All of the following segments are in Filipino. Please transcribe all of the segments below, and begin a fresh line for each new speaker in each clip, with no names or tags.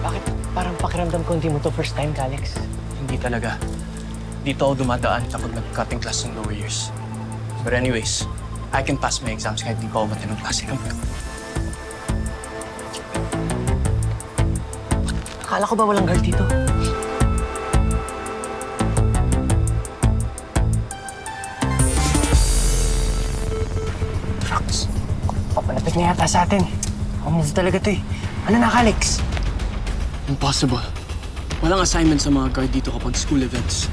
Bakit parang pakiramdam ko hindi mo to first time, Alex?
Hindi talaga. Dito ako dumadaan kapag nag-cutting class ng lower years. But anyways, I can pass my exams kahit di pa ako matinong klase.
Akala ko ba walang guard dito? Shucks. Papalapit na yata sa atin. Move talaga to eh. Ano na, Alex?
Impossible. Walang assignment sa mga guard dito kapag school events.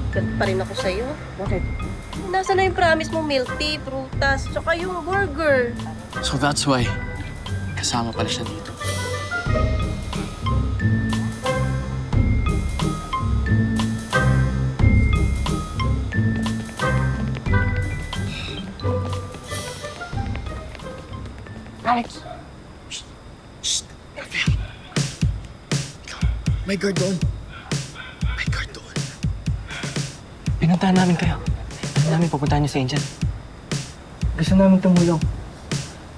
Galit pa rin ako sa'yo.
Bakit?
Nasaan na yung promise mo milk tea, prutas, tsaka yung burger?
So that's why, kasama pala siya dito.
Alex!
May guard doon. May guard doon.
Pinuntahan namin kayo. Gusto namin pupuntahan niyo si Angel. Gusto namin tumulong.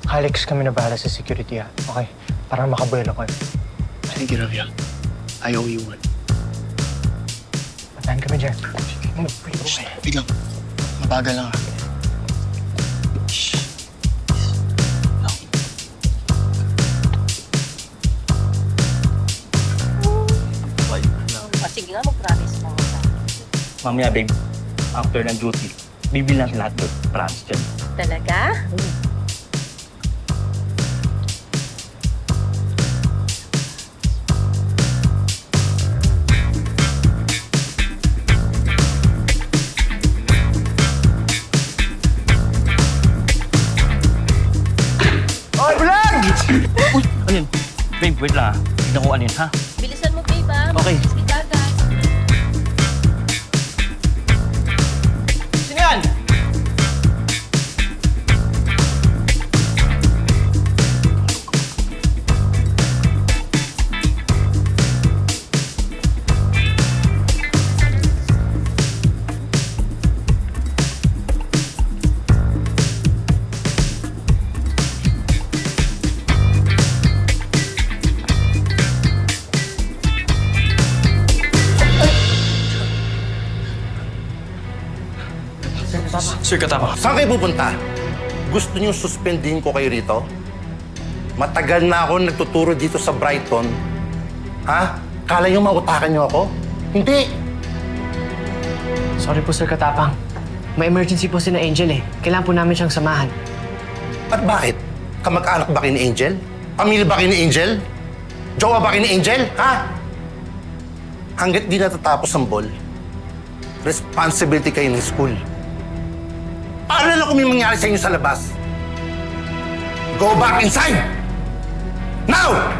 Alex, kami na bahala sa security, ha? Okay? Para makabuelo ko.
Sige, Ravia. I owe you one.
Puntahan kami dyan.
Biglang. Mabagal lang, ah. Shh. No.
O sige nga, mag-promise mo.
Mamaya, babe, after ng duty, bibili natin lahat doon. Promise dyan.
Talaga?
Oy, vlog! Uy, ano yun? Babe, wait lang, ah. Tignan ko ano yun, ha?
Bilisan mo, babe, ha?
Okay.
Si Dagat.
Sino yan?
Sir Katama.
Saan kayo pupunta? Gusto niyo suspendin ko kayo rito? Matagal na ako nagtuturo dito sa Brighton. Ha? Kala niyo mautakan niyo ako? Hindi!
Sorry po, Sir Katapang. May emergency po si na Angel eh. Kailangan po namin siyang samahan.
At bakit? Kamag-anak ba kayo ni Angel? Pamilya ba kayo ni Angel? Jowa ba kayo ni Angel? Ha? Hanggat di natatapos ang ball, responsibility kayo ng school. Paano na kung may mangyari sa inyo sa labas? Go back inside! Now!